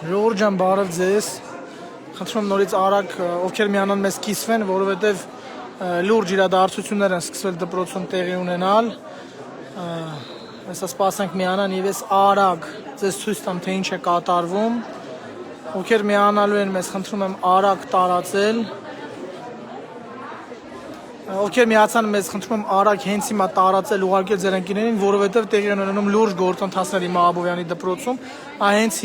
Ժողովուրդ բարև ձեզ։ Խնդրում եմ նորից արագ ովքեր միանան մեզ կիսվեն, որովհետև լուրջ իրադարձություններ են սկսվել դպրոցում տեղի ունենալ։ Հեսա սպասենք միանան եւ ես արագ ձեզ ցույց տամ թե ինչ է կատարվում։ Ովքեր միանալու են մեզ, խնդրում եմ արագ տարածել։ Ովքեր միացան մեզ, խնդրում եմ արագ հենց հիմա տարածել, ուղարկել ձեր ընկերներին, որովհետև տեղի ունենում լուրջ գործընթացներ Իմա Աբովյանի դպրոցում, հենց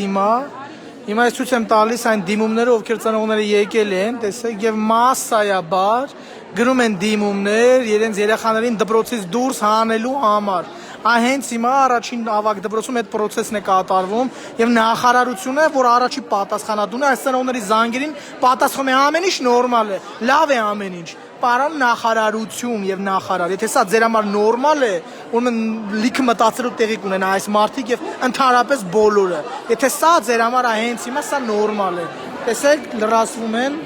Հիմա ես ցույց եմ տալիս այն դիմումները, ովքեր ծնողները եկել են, տեսեք, եւ մասսայաբար գրում են դիմումներ իրենց երեխաներին դպրոցից դուրս հանելու համար։ Հենց հիմա առաջին ավագ դպրոցում այդ process-ն է կատարվում եւ նախարարությունը, որ առաջի պատասխանատուն է, այս ծնողների զանգերին պատասխանում է ամեն ինչ նորմալ է, լավ է ամեն ինչ։ Պարոն նախարարություն եւ նախարար, եթե սա ձեր համար նորմալ է, ուրեմն լիքը մտածելու տեղի կունենա այս մարդիկ եւ ընդհանրապես բոլորը։ Եթե սա ձեր համար հենց հիմա սա նորմալ է։ Տեսեք, լրացվում են։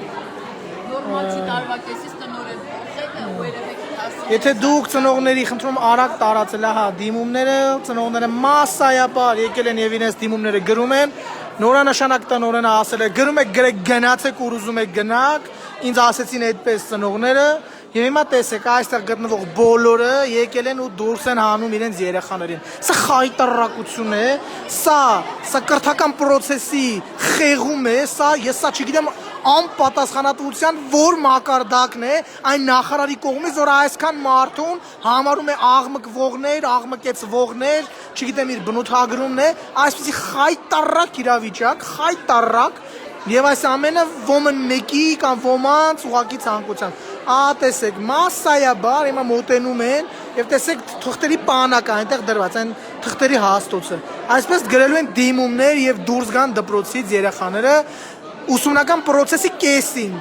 Նորմալ չի տարվա կեսից տնորեն փոխելը ու երևեք ասել։ Եթե դուք ծնողների խնդրում արագ տարածել, ահա դիմումները, ծնողները մասսայաբար եկել են եւ իրենց դիմումները գրում են, նորանշանակ տնորենը ասել է գրում եք գրեք գնացեք ու ուզում եք գնաք, ինձ ասեցին այդպես ծնողները եւ հիմա տեսեք այստեղ գտնվող բոլորը եկել են ու դուրս են հանում իրենց երեխաներին։ Սա խայտարակություն է, սա կրթական process-ի խեղում է, ես չգիտեմ անպատասխանատվության որ մակարդակն է այն նախարարի կողմից, որ այսքան մարդուն համարում է աղմկվողներ, աղմկեցվողներ, չգիտեմ իր բնութագրումն է, այսպեսի խայտարակ իրավիճակ, խայտարակ եւ այս ամենը ոմն մեկի կամ ոմանց ուղակի ցանկության։ Տեսեք, մասսայաբար հիմա մոտենում են եւ տեսեք թղթերի պանակը այնտեղ դրված, այն թղթերի հաստոցը։ Այսպես գրելու են դիմումներ եւ դուրս գան դպրոցից երեխաները ուսումնական process-ի կեսին։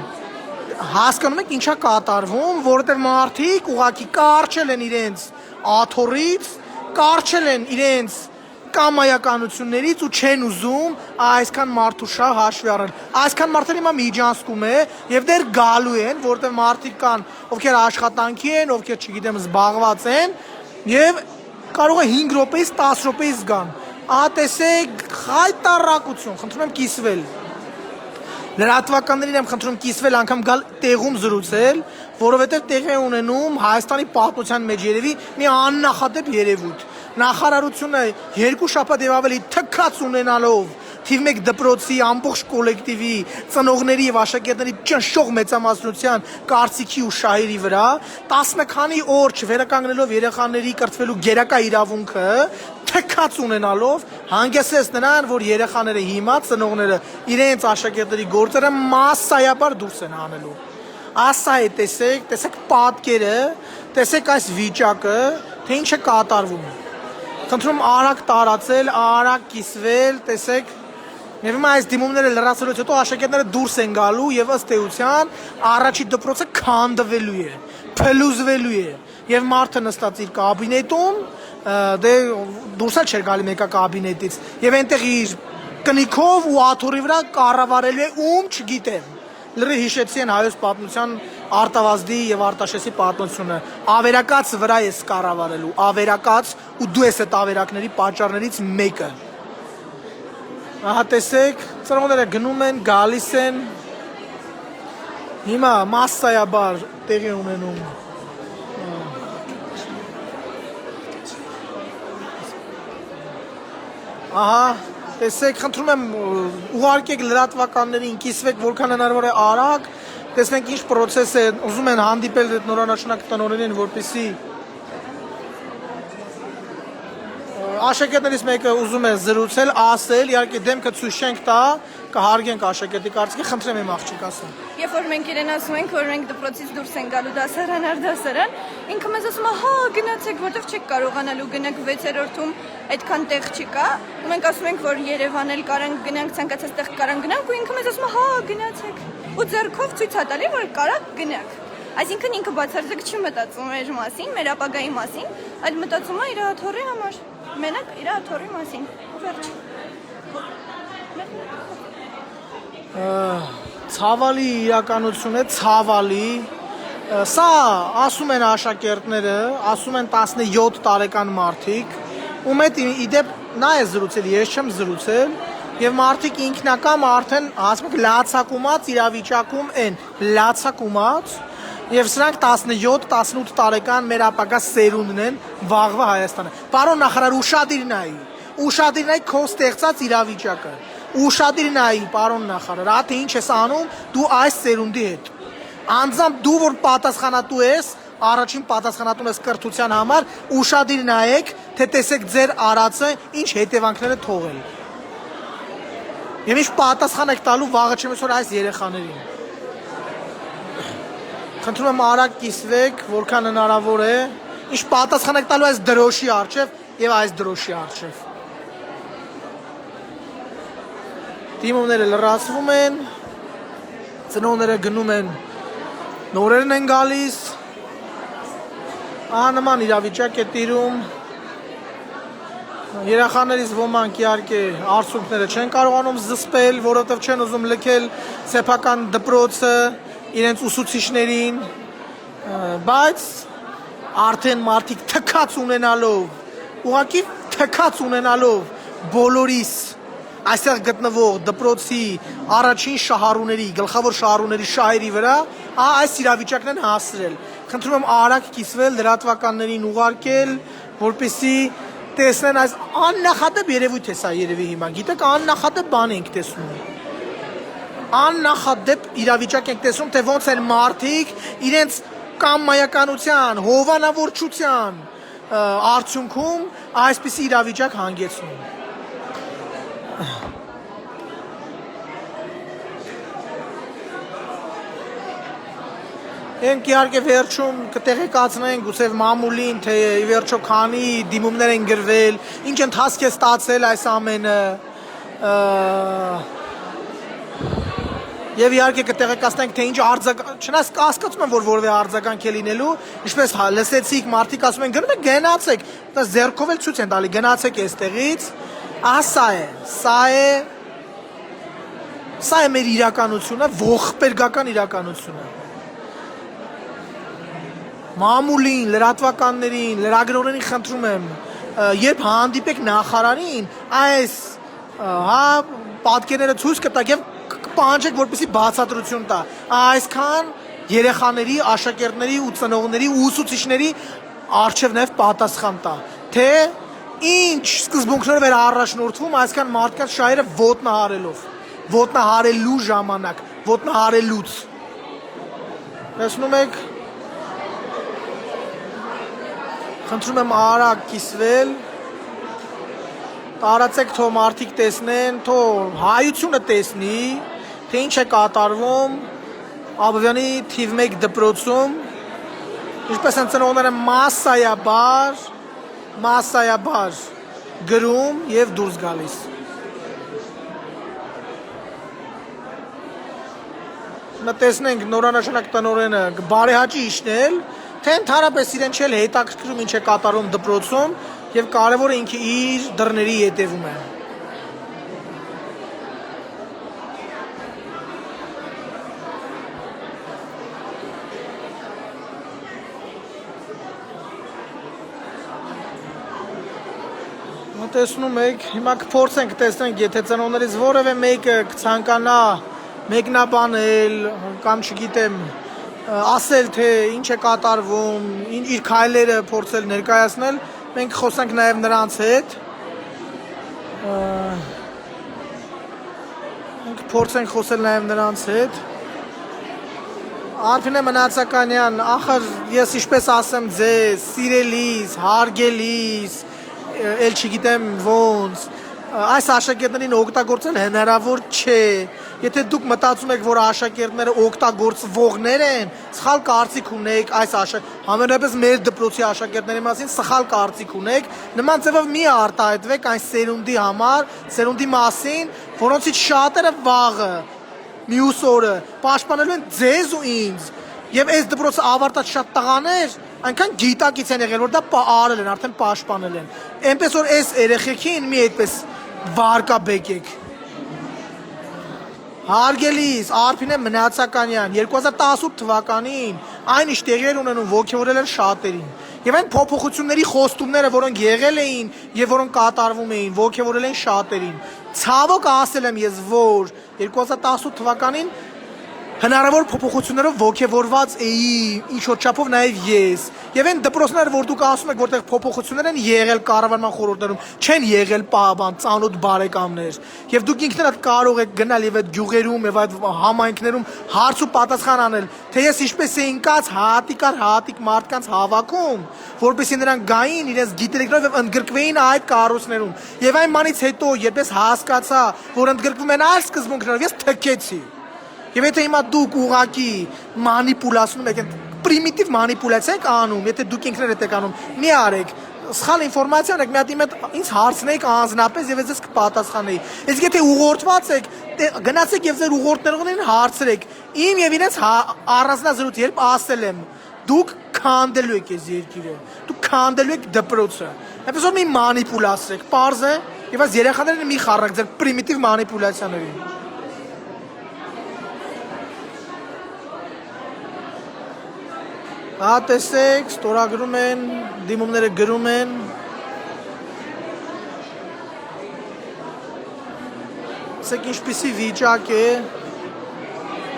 Հասկանում եք ինչա կատարվում, որովհետև մարդիկ ուղակի կարճել են իրենց աթոռից, կարճել են իրենց կամայականություններից ու չեն ուզում այսքան մարդու շահ հաշվի առնել։ Այսքան մարդեր հիմա միջանցքում է եւ դեռ գալու են, որովհետև մարդիկ կան, ովքեր աշխատանքի են, ովքեր չգիտեմ զբաղված են եւ կարող է 5 րոպեից 10 րոպեից գան։ Տեսեք, խայտարակություն, խնդրում եմ կիսվել։ Լրատվականներին եմ խնդրում կիսվել, անգամ գալ տեղում զրուցել, որովհետև տեղի ունենում Հայաստանի պատմության մեջ երևի մի աննախադեպ երևույթ։ Նախարարությունը 2 շաբաթ եւ ավելի թքած ունենալով թիվ 1 դպրոցի ամբողջ կոլեկտիվի ծնողների եւ աշակերտների ճնշող մեծամասնության կարծիքի ու շահերի վրա 10 քանի օր չվերականգնելով երեխաների կրթվելու գերակա իրավունքը թքած ունենալով հանգեցրեց նրան, որ երեխաները հիմա ծնողները իրենց աշակերտների գործերը մասսայաբար դուրս են հանելու։ Ասա է, տեսեք պատկերը, տեսեք այս վիճակը, թե ինչ է կատարվում։ Խնդրում արագ տարածել, արագ կիսվել, տեսեք։ Եվ հիմա այս դիմումները լրացելուց հետո աշակերտները դուրս են գալու եւ ըստ էության առաջի դպրոցը քանդվելու է, փլուզվելու է։ Եվ մարդը նստած իր կաբինետում, դե դուրս չէր գալի մեկա կաբինետից, եւ այնտեղ իր կնիքով ու աթոռի վրա կառավարելու է չգիտեմ։ Լրի հիշեցի են հայոց պատմության Արտավազդի եւ Արտաշեսի պատմությունը։ Ավերակաց վրա ես կառավարելու, ավերակաց ու դու ես այդ ավերակների պատճառներից մեկը։ Ահա տեսեք, ծնողները գնում են, գալիս են։ Հիմա մասսայաբար տեղի ունենում։ Ահա, տեսեք, խնդրում եմ ուղարկեք լրատվականներին, կիսվեք որքան հնարավոր է արագ, տեսնենք ինչ process է, ուզում են հանդիպել այդ նորանշանակ տնօրենին, որպեսզի աշակերտներից մեկը ուզում է զրուցել, ասել, իհարկե դեմքը ցույց չենք տա, կհարգենք աշակերտի կարծիքը, խնդրեմ իմ աղջիկ ասեմ։ Երբ որ մենք իրեն ասում ենք, որ մենք դպրոցից դուրս ենք գալու դասարան առ դասարան, ինքը մեզ ասում է, հա, գնացեք, որտեվ չեք կարողանալու գնանք 6-րդում, այդքան տեղ չկա, ու մենք ասում ենք, որ Երևան էլ կարանք գնանք, ցանկացած տեղ կարանք գնանք, ու ինքը մեզ ասում է, հա, գնացեք։ Ու ձեռքով ցույց է տալի, որ կարաք գնանք։ Այսինքն ինքը բացարձակ չի մտածում մեր մասին, մեր ապագայի մասին, այլ մտածում է իր աթոռի համար, մենակ իր աթոռի մասին։ Վերջ։ Ցավալի իրականություն է, ցավալի։ Սա ասում են աշակերտները, ասում են 17 տարեկան մարդիկ, ում հետ իդեպ նա է զրուցել, ես չեմ զրուցել, Եվ մարդիկ ինքնակամ արդեն ասում եք լացակումած իրավիճակում են, լացակումած եւ սրանք 17-18 տարեկան մեր ապագա սերունդն են վաղվա Հայաստանը։ Պարոն նախարար, ուշադիր նայի քո ստեղծած իրավիճակը։ Ուշադիր նայի, պարոն նախարար, թե ինչ ես անում դու այս սերունդի հետ։ Անձամբ դու որ պատասխանատու ես, առաջին պատասխանատուն ես կրթության համար, ուշադիր նայեք, թե տեսեք ձեր արածը ինչ հետևանքներ է թողել։ Եվ ինչ պատասխան եք տալու վաղը չեմ այսօր այս երեխաներին։ Խնդրում եմ արագ կիսվեք, որքան հնարավոր է, ինչ պատասխան եք տալու այս դրոշի առջև եւ այս դրոշի առջև։ Դիմումները լրացվում են, ծնողները գնում են, նորերն են գալիս, նման իրավիճակ է տիրում, երեխաներից ոմանք իհարկե արցունքները չեն կարողանում զսպել, որովհետև չեն ուզում լքել սեփական դպրոցը իրենց ուսուցիչներին, բայց արդեն մարդիկ թքած ունենալով, ուղղակի թքած ունենալով բոլորիս այստեղ գտնվող դպրոցի առաջին շահառուների, գլխավոր շահառուների շահերի վրա, այս իրավիճակն են հասցրել։ Խնդրում եմ արագ կիսվել, լրատվականներին ուղարկել, որպեսզի տեսնեն այս աննախադեպ երևույթ է սա երևի հիմա։ Գիտեք, աննախադեպ բան ենք տեսնում։ Աննախադեպ իրավիճակ ենք տեսնում, թե ոնց են մարդիկ իրենց կամայականության, հովանավորչության արդյունքում այսպիսի իրավիճակ հանգեցնում։ Ենք իհարկե վերջում կտեղեկացնենք գուցե մամուլին, թե ի վերջո քանի դիմումներ են գրվել, ինչ ընթացք է ստացել այս ամենը, եւ իհարկե կտեղեկացնենք, թե ինչ արձագանք, չնայած կասկածում եմ, որ որևէ արձագանք է լինելու, ինչպես լսեցիք, մարդիկ ասում են գնում եք գնացեք, դա ձեռքով էլ ցույց են տալի, գնացեք այստեղից, սա է մեր իրականությունը, ողբերգական իրականությունը։ Մամուլին, լրատվականներին, լրագրողներին խնդրում եմ, երբ հանդիպեք նախարարին, այս պատկերները ցույց կտակ եւ կպահանջեք, որպեսզի բացատրություն տա։ Այսքան երեխաների, աշակերտների ու ծնողների ու ուսուցիչների առջև նաեւ պատասխան տա, թե ինչ սկզբունքներով էր առաջնորդվում այսքան մարդկանց շահերը ոտնահարելու ժամանակ, ոտնահարելուց։ Տեսնում եք, խնդրում եմ արագ կիսվել, տարածեք թող մարդիկ տեսնեն, թող հայությունը տեսնի, թե ինչ է կատարվում Աբովյանի թիվ 1 դպրոցում, ինչպես են ծնողները մասսայաբար գրում եւ դուրս գալիս։ Նա տեսնենք նորանշանակ տնօրենը բարեհաճի իշնել, թե ընդհանրապես իրեն չէ հետաքրքրում ինչ է կատարում դպրոցում եւ կարեւորը ինքը իր դռների ետևում է։ Տեսնում եք, հիմա կփորձենք տեսնենք, եթե ծնողներից որևէ մեկը կցանկանա մեկնաբանել կամ չգիտեմ ասել, թե ինչ է կատարվում, իր քայլերը փորձել ներկայացնել, մենք խոսենք նաև նրանց հետ։ Մենք փորձենք խոսել նաև նրանց հետ։ Արփինե Մնացականյան, ախր ես ինչպես ասեմ ձեզ, սիրելիս, հարգելիս, էլ չգիտեմ ոնց, այս աշակերտներին օգտագործել հնարավոր չէ։ Եթե դուք մտածում եք, որ աշակերտները օգտագործվողներ են, սխալ կարծիք ունեք այս համենայնպես մեր դպրոցի աշակերտների մասին սխալ կարծիք ունեք, նման ձևով մի արտահայտվեք այն սերունդի համար, սերունդի մասին, որոնցից շատերը վաղը, մյուս օրը պաշտպանելու են ձեզ ու ինձ։ Եվ այս դպրոցը ավարտած շատ տղաներ այնքան գիտակից են եղել, որ դա արել են, արդեն պաշտպանել են։ Էնպես որ այս երեխեքին մի այդպես վարկաբեկեք։ Հարգելիս, Արփինե Մնացականյան, 2018 թվականին այն ինչ տեղի էր ունենում ոգևորել էր շատերին։ Եվ այն փոփոխությունների խոստումները, որոնք եղել էին եւ որոնք կատարվում էին, ողջևորել են շատերին։ Ցավոք ասել եմ ես, որ 2018 թվականին հնարավոր փոփոխություններով ողջևորված էի ինչ որ չափով նաև ես։ Եվ այն դպրոցները, որ դուք ասում եք, որտեղ փոփոխություններ են եղել կառավարման խորհուրդներում, չեն եղել պահաբան, ծանոթ բարեկամներ։ Եվ դուք ինքներդ կարող եք գնալ եւ այդ գյուղերում եւ այդ համայնքներում հարց ու պատասխան անել, թե ես ինչպես էի ինքած հատիկ մարդկանց հավաքում, որպեսզի նրանք գային իրենց գիտելիքներով եւ ընդգրկվեին այդ կառույցներում։ Եվ այնմանից հետո, երբ ես հասկացա, որ ընդգրկվում են այլ սկզբունքներով, ես թքեցի։ Եվ եթե հիմա դուք ուղակի մանիպուլացնում եք, պրիմիտիվ մանիպուլյացիա եք անում, եթե դուք ինքներդ եք անում, մի արեք, սխալ ինֆորմացիա ունեք, մի հատ ինձ հարցնեիք անձնապես եւ ես ձեզ կպատասխանեի։ Իսկ եթե ուղղորդված եք, գնացեք եւ ձեր ուղղորդներին հարցրեք։ Իմ եւ իրենց առանձնազրույց երբ ասել եմ, դուք քանդելու եք այս երկիրը, դուք քանդելու եք դպրոցը։ Այնպես որ մի մանիպուլացրեք, պարզ է, եւ այս երեխաներին մի խառնեք ձեր պրիմիտիվ մանիպուլյացիաներին։ Հա տեսեք, ստորագրում են, դիմումները գրում են։ Տեսեք ինչպիսի վիճակ է։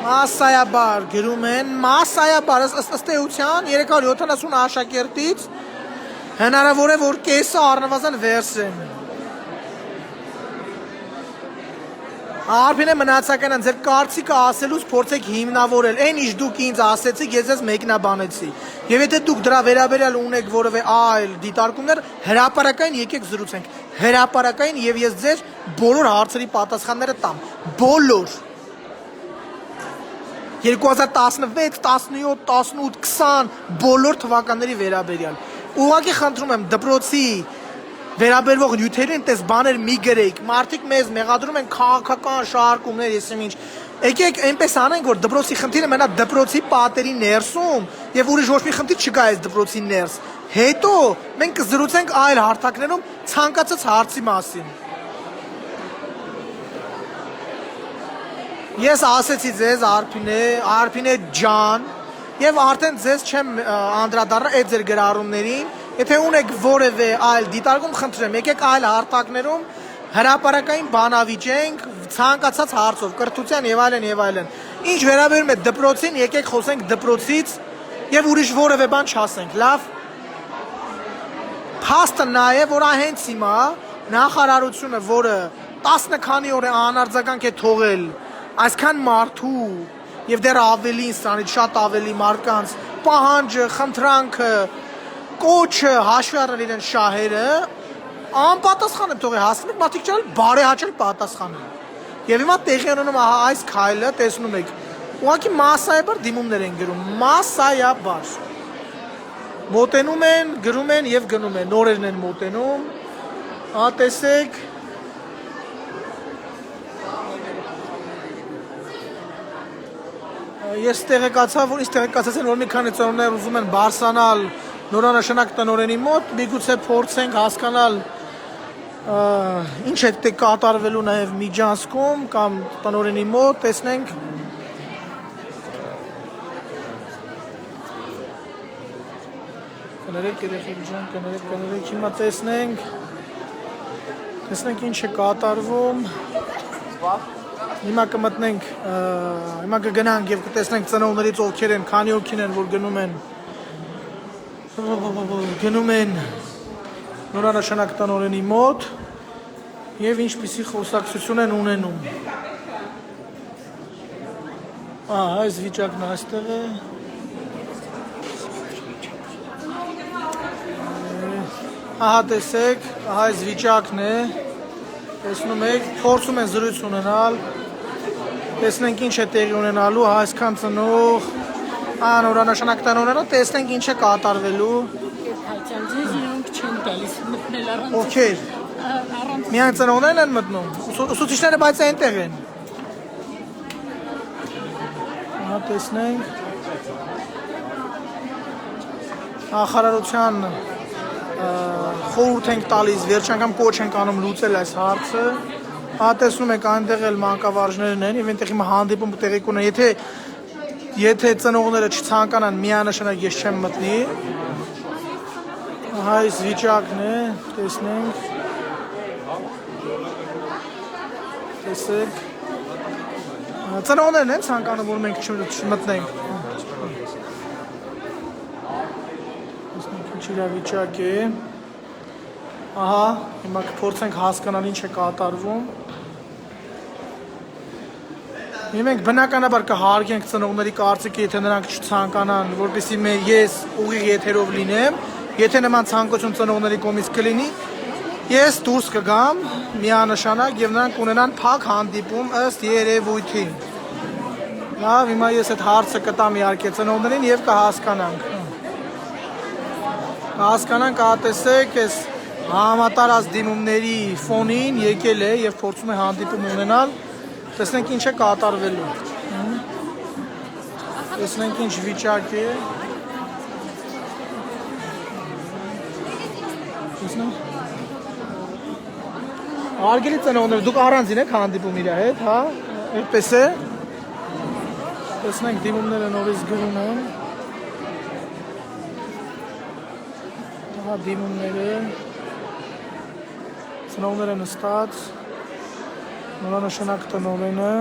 Մասսայաբար գրում են, մասսայաբար, ըստ էության 370 աշակերտից հնարավոր է, որ կեսը առնվազն վերս են։ Արփինե մնացականն ձեր կարծիքը ասելուց փորձեք հիմնավորել, այն ինչ դուք ինձ ասեցիք, ես ձեզ մեկնաբանեցի։ Եվ եթե դուք դրա վերաբերյալ ունեք որևէ այլ դիտարկումներ, հրապարակային եկեք զրուցենք։ Հրապարակային եւ ես ձեր բոլոր հարցերի պատասխանները տամ։ Բոլոր 2016, 17, 18, 20 բոլոր թվականների վերաբերյալ։ Ուղղակի խնդրում եմ դպրոցի վերաբերվող նյութերին տես բաներ մի գրեիք, մարդիկ մեզ մեղադրում են քաղաքական շարժումներ, եսեմ ինչ։ Եկեք այնպես անենք, որ դպրոցի խնդիրը մնա դպրոցի պատերի ներսում եւ ուրիշ ոչ մի խնդիր չկա այս դպրոցի ներս։ Հետո մենք կզրուցենք այլ հարթակներում ցանկացած հարցի մասին։ Ես ասեցի ձեզ Արփինե ջան, եւ արդեն ձեզ չեմ անդրադառնա այդ ձեր գրառումներին։ Եթե ունեք որևէ այլ դիտարկում, խնդրեմ, եկեք այլ հարթակներում հրապարակային բանավիճենք ցանկացած հարցով, կրթության եւ այլն եւ այլն։ Ինչ վերաբերում է դպրոցին, եկեք խոսենք դպրոցից եւ ուրիշ որևէ բան չասենք, լավ։ Փաստը նա է, որ հենց հիմա նախարարությունը, որը 10 քանի օր է անարձագանք է թողել այսքան մարդու եւ դեռ ավելին սրանից շատ ավելի մարդկանց պահանջը, խնդրանքը, կոչը հաշվի առնել իրեն շահերը, անպատասխան եմ թողել, հասնում եք մարդիկ չել բարեհաճել պատասխանը։ Եվ հիմա տեղի ունենում այս քայլը, տեսնում եք, ուղղակի մասսայաբար դիմումներ են գրում, մասսայաբար։ Մոտենում են, գրում են եւ գնում են, նորերն են մոտենում։ Հա տեսեք։ Ես տեղեկացա, որ տեղեկացած են, որ մի քանի ծնողներ ուզում են բարձրանալ նորանշանակ տնօրենի մոտ, միգուցե փորձենք հասկանալ ինչ է կատարվելու նաև Միջանցքում կամ տնօրենի մոտ, տեսնենք։ Կներեք երեխեք ջան, կներեք, հիմա տեսնենք ինչ է կատարվում։ Հիմա կմտնենք, հիմա կգնանք եւ կտեսնենք ծնողներից ովքեր են, քանի ովքեր են, որ գնում են նորանշանակ տնօրենի մոտ եւ ինչպիսի խոսակցություն են ունենում։ Այս վիճակն այստեղ է։ Ահա տեսեք, այս վիճակն է։ Տեսնում եք, փորձում են զրույց ունենալ։ Տեսնենք ինչ է տեղի ունենալու, այսքան ծնող, նորանշանակ տնօրենը, տեսնենք ինչ է կատարվելու։ Ովքեր։ Միայն ծնողներն են մտնում։ Ուսուցիչները բայց այնտեղ են։ Ահա տեսնենք։ Նախարարության խորհուրդ ենք տալիս, վերջ անգամ կոչ ենք անում լուծել այս հարցը։ Տեսնում եք այնտեղ էլ մանկավարժներն են եւ այնտեղ հիմա հանդիպում տեղի կունենա, եթե ծնողները չցանկանան միանշանակ ես չեմ մտնի։ Ահա այս վիճակն է, տեսնենք։ Տեսեք։ Ծնողներն են ցանկանում որ մենք չմտնենք։ Տեսնենք ինչ իրավիճակ է։ Ահա, հիմա կփորձենք հասկանալ ինչ է կատարվում։ Մենք բնականաբար կհարգենք ծնողների կարծիքը, եթե նրանք չցանկանան, որպեսզի ես ուղիղ եթերով լինեմ, եթե նման ցանկություն ծնողների կողմից կլինի, ես դուրս կգամ միանշանակ եւ նրանք ունենան փակ հանդիպում ըստ երևույթին։ Լավ, հիմա ես այդ հարցը կտամ իհարկե ծնողներին եւ կհասկանանք։ Կհասկանանք, կհատեսեք, այս համատարած դիմումների ֆոնին եկել է եւ փորձում է հանդիպում ունենալ։ Տեսնենք ինչ է կատարվելու։ Տեսնենք ինչ վիճակ է։ Տեսնենք։ Արգելի ծնողներ, դուք առանձին եք հանդիպում իր հետ, հա? Այդպես է։ Տեսնենք դիմումները նորից գրում են։ Ահա դիմումները։ Ծնողները նստած։ Նորանշանակ տնօրենը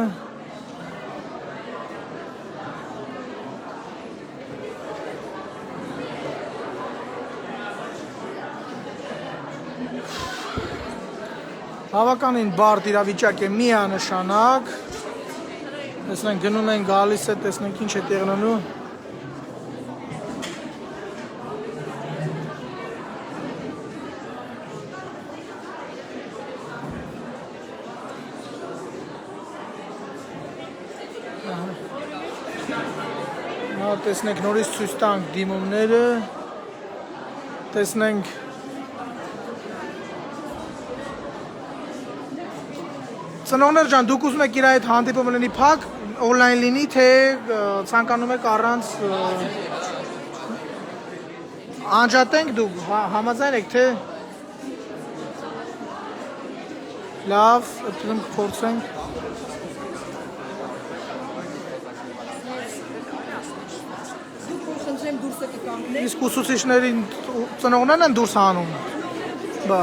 բավականին բարդ իրավիճակ է միանշանակ տեսնենք գնում են գալիս է տեսնենք ինչ է տեղնելու տեսնենք նորից ցույց տանք դիմումները տեսնենք ծնողներ ջան դուք ուզում եք իր այդ հանդիպումը լինի փակ օնլայն լինի թե ցանկանում եք առանց անջատենք դուք համաձայն եք թե լավ այդպես փորձենք Իսկ ուսուցիչներին ծնողներն են դուրս հանում։ Բա։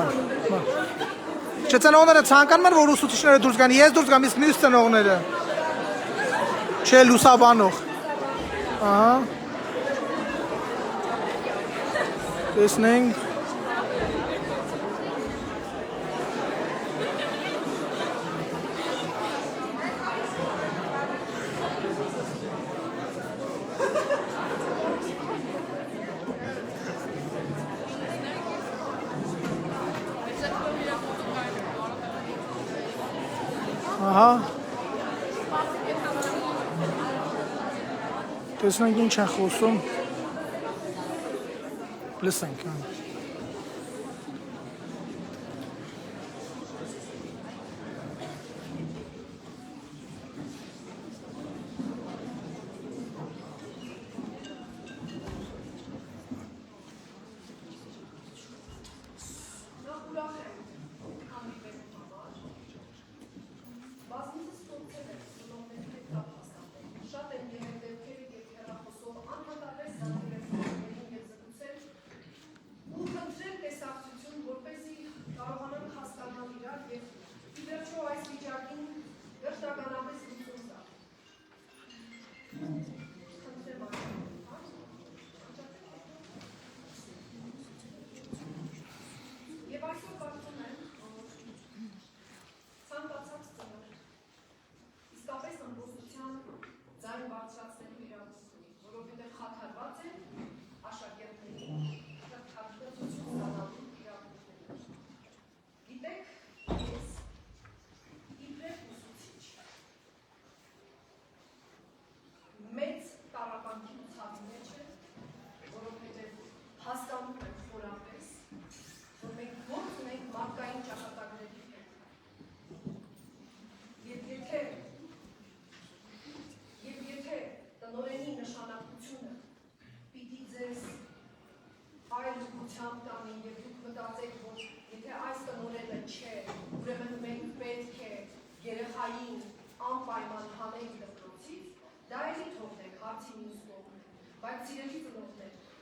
Չէ ծնողները ցանկանում են որ ուսուցիչները դուրս գան, ես դուրս գամ, իսկ մյուս ծնողները։ Չէ լուսաբանող։ Ահա։ Տեսնենք։ Ահա տեսնենք ինչ է խոսում լսենք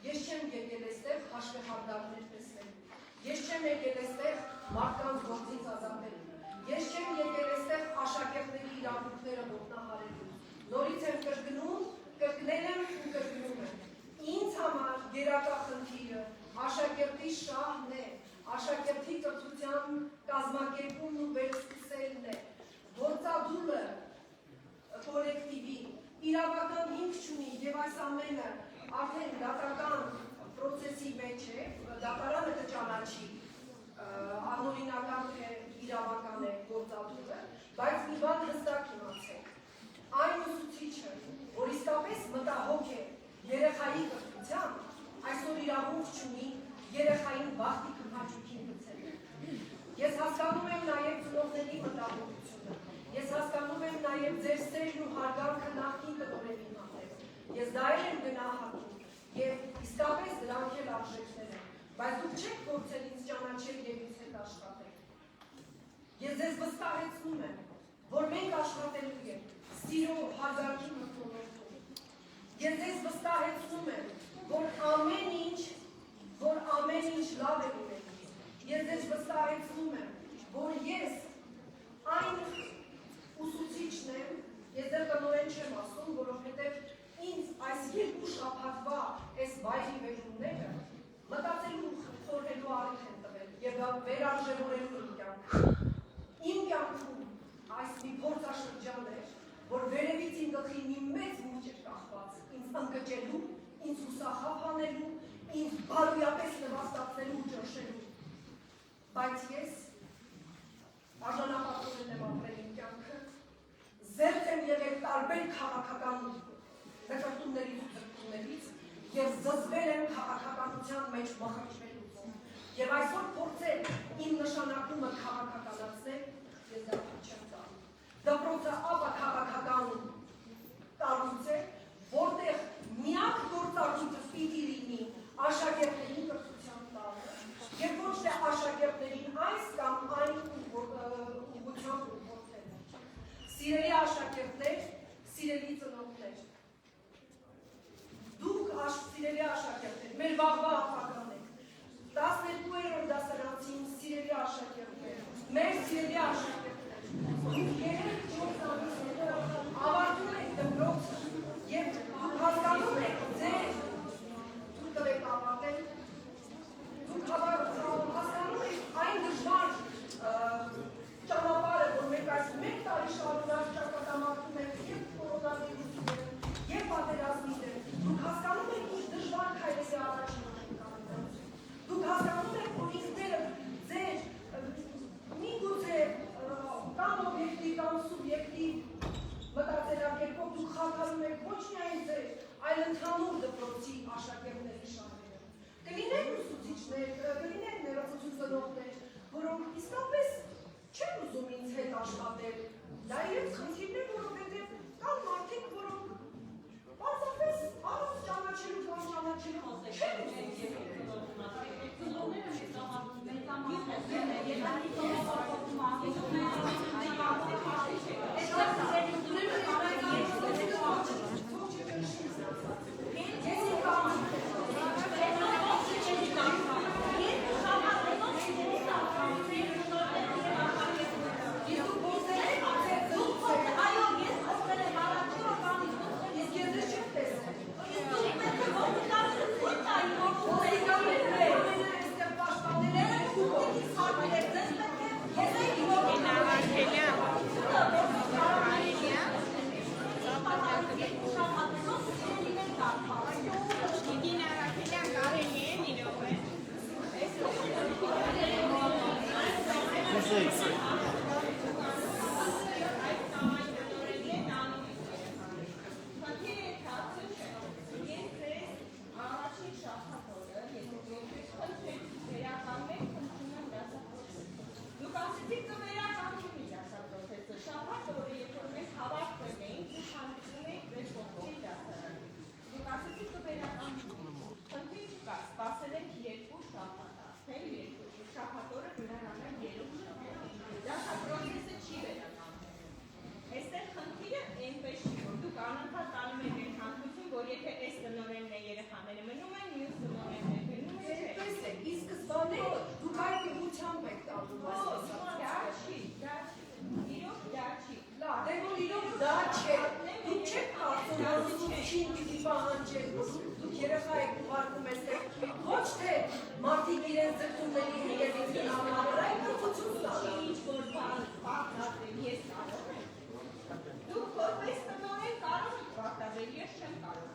Ես չեմ եկել այստեղ հաշվեհարդարներ տեսնելու։ Ես չեմ եկել այստեղ մարդկանց գործից ազատելու։ Ես չեմ եկել այստեղ աշակերտների իրավունքները ոտնահարելու։ Նորից եմ կրկնում, կրկնել եմ ու կրկնում եմ։ Ինձ համար գերակա խնդիրը աշակերտի շահն է, աշակերտի կրթության կազմակերպումն ու վերսկսելն է։ Գործադուլը կոլեկտիվի իրավական հիմք չունի եւ այս ամենը արդեն դատական պրոցեսի մեջ է, դատարանը կճանաչի անօրինական թե իրավական է գործադուլը, բայց մի բան հստակ իմացեք, այն ուսուցիչը, որ իսկապես մտահոգ է երեխայի կրթությամբ, այսօր իրավունք չունի երեխային բախտի քննարկին գցել։ Ես հասկանում եմ նաև ծնողների մտահոգությունը, ես հասկանում եմ նաև ձեր սերն ու հարգանքը նախկին տնօրենի հանդեպ։ Ես դա եմ գնահատում եւ իսկապես դրանք էլ արժեքներ են, բայց դուք չեք փորձել ինձ ճանաչել եւ ինձ հետ աշխատել։ Ես ձեզ վստահեցնում եմ, որ մենք աշխատելու ենք սիրո հարգանքի մթնոլորտում։ Ես ձեզ վստահեցնում եմ, որ ամեն ինչ լավ է լինելու։ Ես ձեզ վստահեցնում եմ, որ ես այն ուսուցիչն եմ, ես դեռ տնօրեն չեմ ասում, որովհետև ինձ այս երկու շաբաթվա այս վայրի վերումները մտածելու խորհելու առիթ են տվել եւ վերարժևորելու իմ կյանքը։ Իմ կյանքում այս մի փորձաշրջան էր, որ վերևից իմ գլխի մի մեծ մուճ էր կախված, ինձ ընկճելու, ինձ հուսախաբ անելու, ինձ բարոյապես նվաստացնելու ու ճնշելու։ Բայց ես արժանապատվորեն եմ ապրել իմ կյանքը, զերծ եմ եղել տարբեր քաղաքական նկարտումներից ու ծրկումներից և զզվել եմ քաղաքականության մեջ մխրճվելուց։ Եվ այսօր փորձել իմ նշանակումը քաղաքականացնել, ես դա չեմ տալու։ Դպրոցը ապա քաղաքական կառույց է, որտեղ միակ գործառույթը պիտի լինի աշակերտների կրթության տալը, եւ ոչ թե աշակերտներին այս կամ այն ուղղությամբ ուղղորդելը։ Սիրելի աշակերտներ, սիրելի ծնողներ, դուք սիրելի աշակերտներ, մեր վաղվա ապագան եք, 12-րդ դասարանցին սիրելի աշակերտներ, մեր սիրելի աշակերտներ, դուք 3-4 ամիս հետո ավարտում եք դպրոցը եւ հասկանում եք ձեր դուք տվեք ավարտել, դուք հասկանում եք այն դժվար ճանապարհը, որ մենք այս մեկ տարի շարունակ ճակատամարտում ենք եւ կորոնավիրուսի դեմ, եւ պատերազմի դեմ, դուք հասկանում եք ինչ դժվար քայլերի առաջին ենք կանգնել։ Դուք հասկանում եք, որ ինքները ձեր միգուցե կամ օբյեկտիվ կամ սուբյեկտիվ մտածելակերպով դուք խաթարում եք ոչ միայն ձեր, այլ ընդհանուր դպրոցի աշակերտների շահերը։ Կլինեն ուսուցիչներ, կլինեն ներողություն ծնողներ, որոնք իսկապես չեն ուզում ինձ հետ աշխատել։ Դա իրենց խնդիրն է, որովհետև կան մարդիկ, որոնք պարզապես առանց ճանաչելու կամ ճանաչելու չեն ուզում Ես Դուք չեք կարծում, որ ուսուցչին պիտի պահանջեք, դուք երեխա եք ուղարկում այստեղ, ոչ թե մարդիկ իրենց ձգտումների հետևից գնալու համար, այլ կրթություն ստանալ։ Ինչ-որ բան պարտադրել ես կարող եմ։ Դուք որպես տնօրեն կարող եք պարտադրել, ես չեմ կարող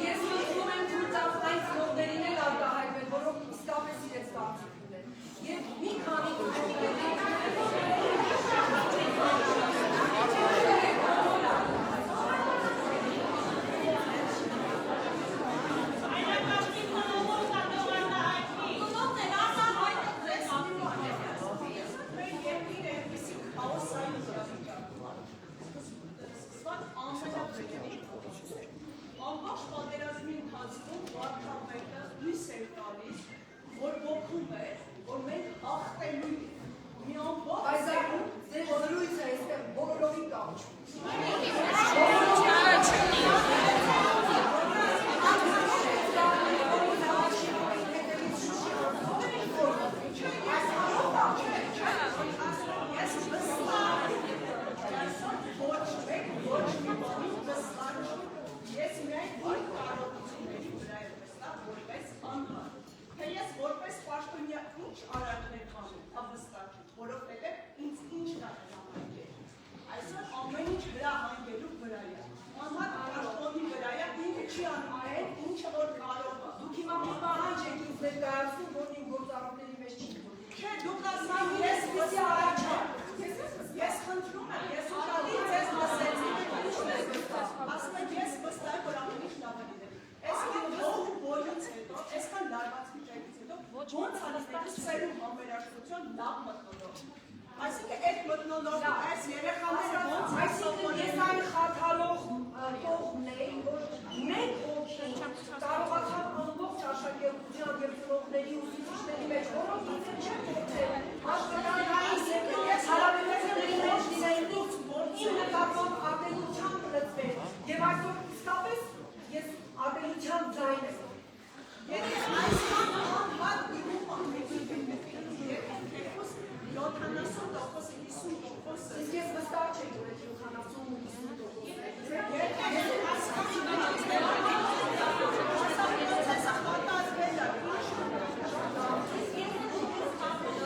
Ես ուզում եմ թույլտավ այն ծնողներին էլ արտահայտվել, որոնք իսկապես իրենց կարծիքն ունեն։ Եվ մի քանի Ամբողջ պատերազմի ընթացքում վարչապետը լույս էր տալիս, որ ոգում էր, որ մենք հաղթելու ենք։ Մի ամբողջ Այսակում ձեր զրույցը այստեղ բոլորովին կամչ։ Ես միայն իմ կարողությունների վրա եմ վստահ որպես անհատ, թե ես որպես պաշտոնյա ինչ արարքներ անում, ավստահ չեմ, որովհետև ինձ ինչն է հրամայել։ Այսօր ամեն ինչ հրահանգելու վրա է, անհատ պաշտոնի վրա է, ինքը չի անում այն, ինչը որ կարող է։ Դուք հիմա մի պահանջ եք ինձ ներկայացնում, որ իմ գործառույթների մեջ չի։ Չէ, դուք ասում ես պիտի առաջան։ Ես խնդրում եմ, ես ուշադիր ձեզ լսեցի, ասում եմ ես վստահ եմ, որ ամեն ինչ լավ է լինելու։ Այսքան հող ու բոլից հետո, այսքան լարված վիճակից հետո, ոնց անստեղծ սերում համերաշխություն լավ մթնոլորտ։ Այսինքն այդ մթնոլորտը այս երեխաները ոնց Այսինքն ես այն խաթարող կողմն էի, որ մեկ հոգի կարողացավ ամբողջ աշակերտության և ծնողների ու ուսուցիչների մեջ, որոնք ինձ չեն թողել աշխատանքային հարաբերությունների մեջ լինեին, իմ նկատմամբ ատելությամբ լծվել, և այսօր իսկապես ես ատելության ձայն եմ։ Եթե այսքան անհատ գնում եթե 70%-ը, 50%-ը Իսկ ես վստահ չեմ, որ այդ 70%-ը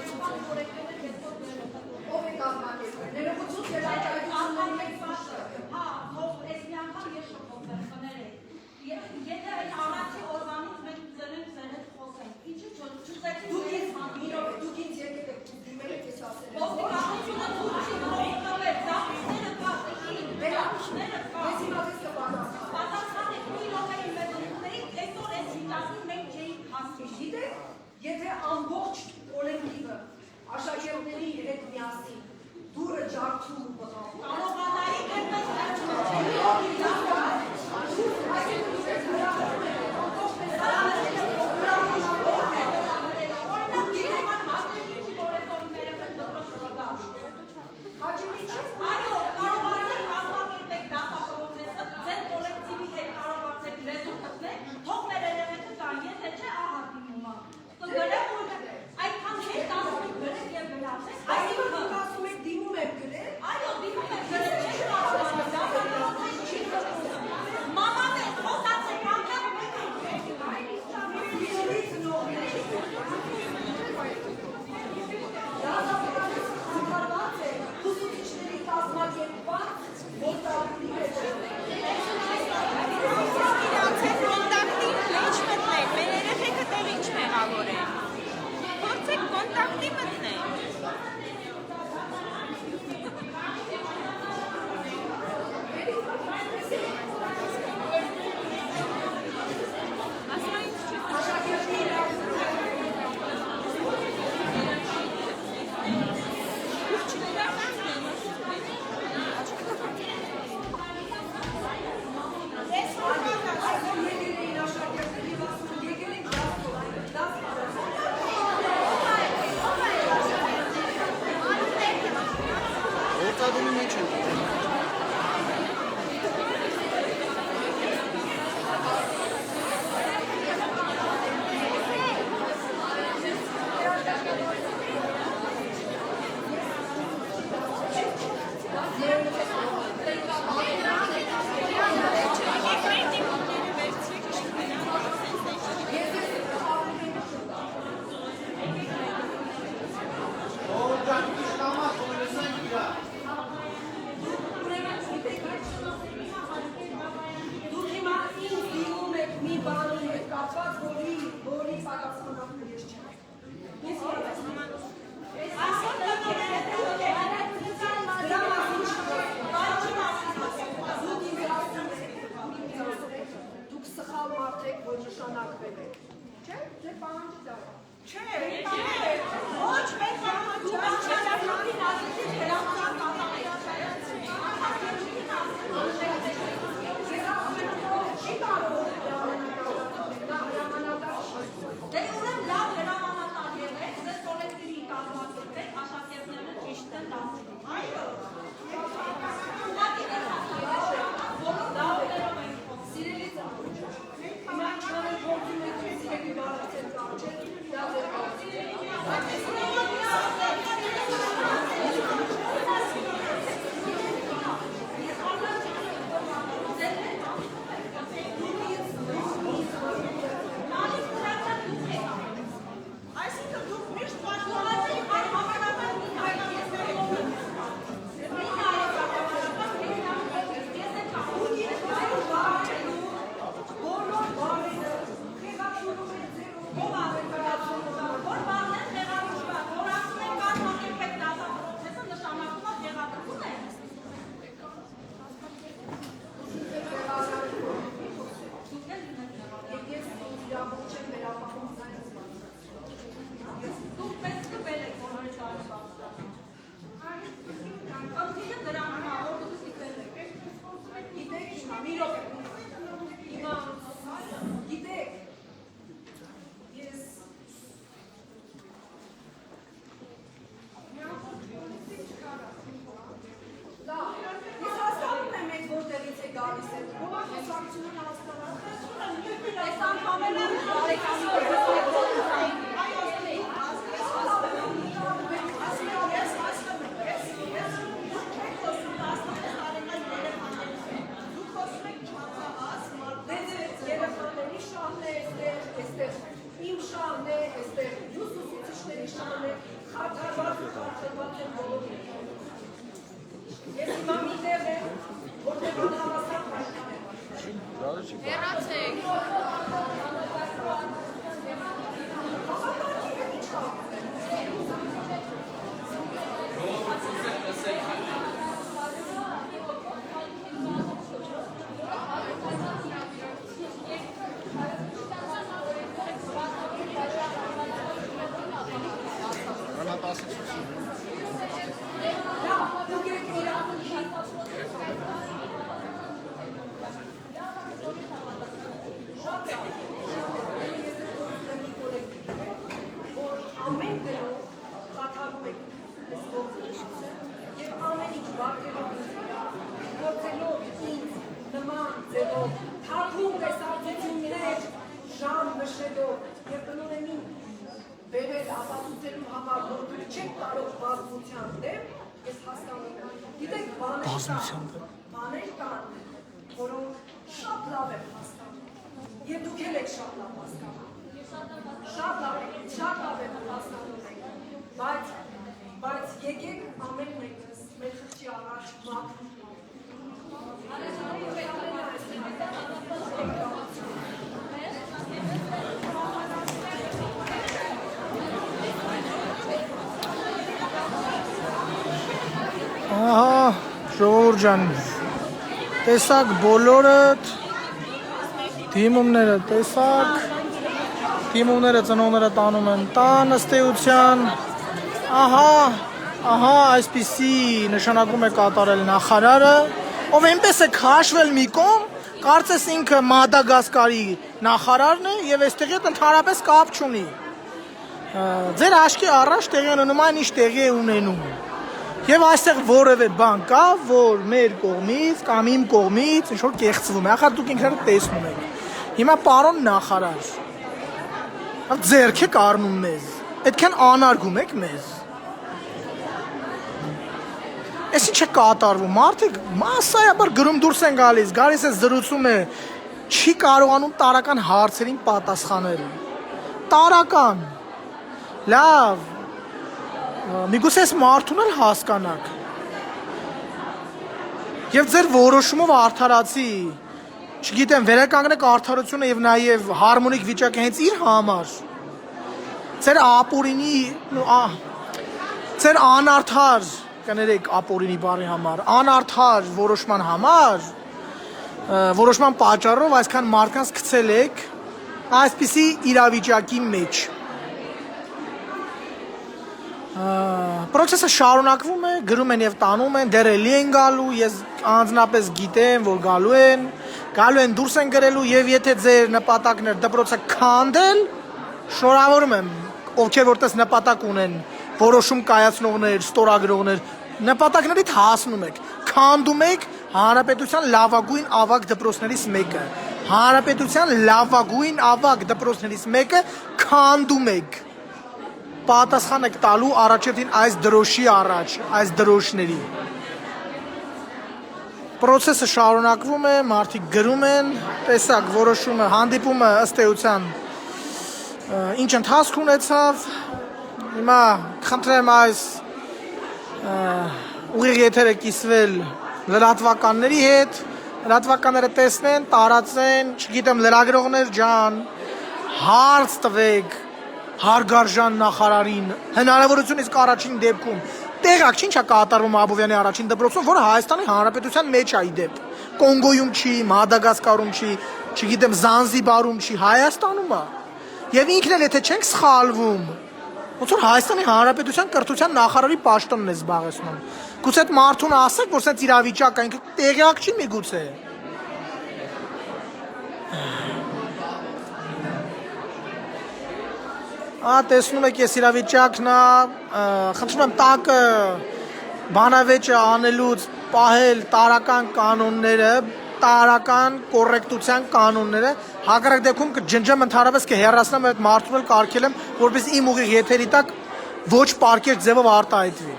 շահվել եք։ Չէ՞, ձեր պահանջը դա է։ Չէ, ոչ մեր Բաներ կան, որոնք շատ լավ եմ հասկանում, և դուք էլ եք շատ լավ հասկանում, շատ լավ եմ հասկանում եք, բայց եկեք ամեն մեկս մեր խղճի առաջ մաքրում Ահա, ժողովուրդ ջան, տեսակ բոլորդ դիմումները, տեսակ դիմումները ծնողները տանում են տան ըստեյության, ահա, այսպիսի նշանակում է կատարել նախարարը, ով այնպես է քաշվել մի կողմ, կարծես ինքը Մադագասկարի նախարարն է և այստեղի հետ ընդհանրապես կապ չունի։ Ձեր աչքի առաջ տեղի ունենում այն ինչ տեղի է ունենում։ Եվ այստեղ որևէ բան կա, որ մեր կողմից կամ իմ կողմից ինչ-որ կեղծվում է, ախր դուք ինքներդ տեսնում եք։ Հիմա պարոն նախարար, ձեռք եք առնում մեզ, այդքան անարգում եք մեզ։ Էս ինչ է կատարվում, մարդիկ մասսայաբար գրում դուրս են գալիս է զրուցում է, չի կարողանում տարական հարցերին պատասխանել։ Տարական, լավ, միգուցե այս մարդուն էլ հասկանաք և ձեր որոշումով արդարացի, չգիտեմ, վերականգնեք արդարությունը և նաև հարմոնիկ վիճակը հենց իր համար, ձեր ապօրինի, ձեր անարդար, կներեք ապօրինի բառի համար, անարդար որոշման համար, որոշման պատճառով այսքան մարդկանց գցել եք այսպիսի իրավիճակի մեջ։ Պրոցեսը շարունակվում է, գրում են եւ տանում են, դեռ էլի են գալու, ես անձնապես գիտեմ, որ գալու են դուրս են գրելու եւ եթե ձեր նպատակն է դպրոցը քանդել, շնորհավորում եմ, ովքեր որտես նպատակ ունեն, որոշում կայացնողներ, ստորագրողներ, նպատակներիդ հասնում եք, քանդում եք հանրապետության լավագույն ավագ դպրոցներից մեկը, հանրապետության լավագույն ավագ դպրոցներից մեկը քանդում եք, պատասխան եք տալու առաջերտին այս դրոշի առաջ, այս դրոշների։ Պրոցեսը շարունակվում է, մարդիկ գրում են, տեսակ որոշումը, հանդիպումը ըստ էության ինչ ընթացք ունեցավ, հիմա խնդրեմ այս ուղիղ եթերը կիսվել լրատվականների հետ, լրատվականները տեսնեն, տարածեն, չգիտեմ լրագրողներ ջան, հարց տվեք հարգարժան նախարարին, հնարավորություն իսկ առաջին դեպքում, տեղակ չի ինչա կատարվում Աբովյանի առաջին դպրոցում, որը Հայաստանի Հանրապետության մեջ է ի դեպ, Կոնգոյում չի, Մադագասկարում չի, չգիտեմ Զանզիբարում չի, Հայաստանում է, եւ ինքն էլ եթե չենք սխալվում, ոնց որ Հայաստանի Հանրապետության կրթության նախարարի պաշտոնն է զբաղեցնում, գուցե այդ մարդուն ասեք, որ սենց իրավիճակ է, ինքը տեղյակ չի միգուցե։ Տեսնում եք ես իրավիճակն է, խնդրում եմ տակը բանավեճը անելուց պահել տարական կանոնները, տարական կոռեկտության կանոնները, հակառակ դեպքում կջնջեմ ընդհանրապես կհեռացնեմ այդ մարդուն էլ կարգել եմ, որպես իմ ուղիղ եթերի տակ ոչ պարկեշտ ձևով արտահայտվի։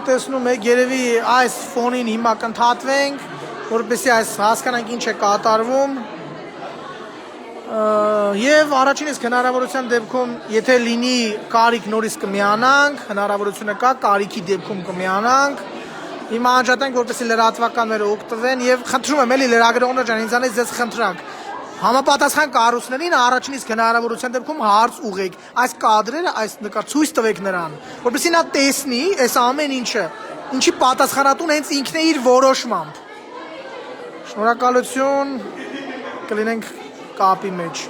Տեսնում եք, երևի այս ֆոնին հիմա կընդհատվենք, որպեսզի այս հասկանանք ինչ է կատարվում։ Եվ առաջին իսկ հնարավորության դեպքում, եթե լինի կարիք նորից կմիանանք, հնարավորությունը կա, կարիքի դեպքում կմիանանք, հիմա անջատենք, որպեսզի լրատվականները օգտվեն եւ խնդրում եմ էլի լրագրողներ ջան, ինձանից ձեզ խնդրանք, համապատասխան կառույցներին առաջին իսկ հնարավորության դեպքում հարց ուղեք, այս կադրերը, այս նկար ցույց տվեք նրան, որպեսզի նա տեսնի այս ամեն ինչը, ինչի պատասխանատուն հենց ինքն է իր որոշմամբ։ Շնորհակալություն, կլինենք կապի մեջ։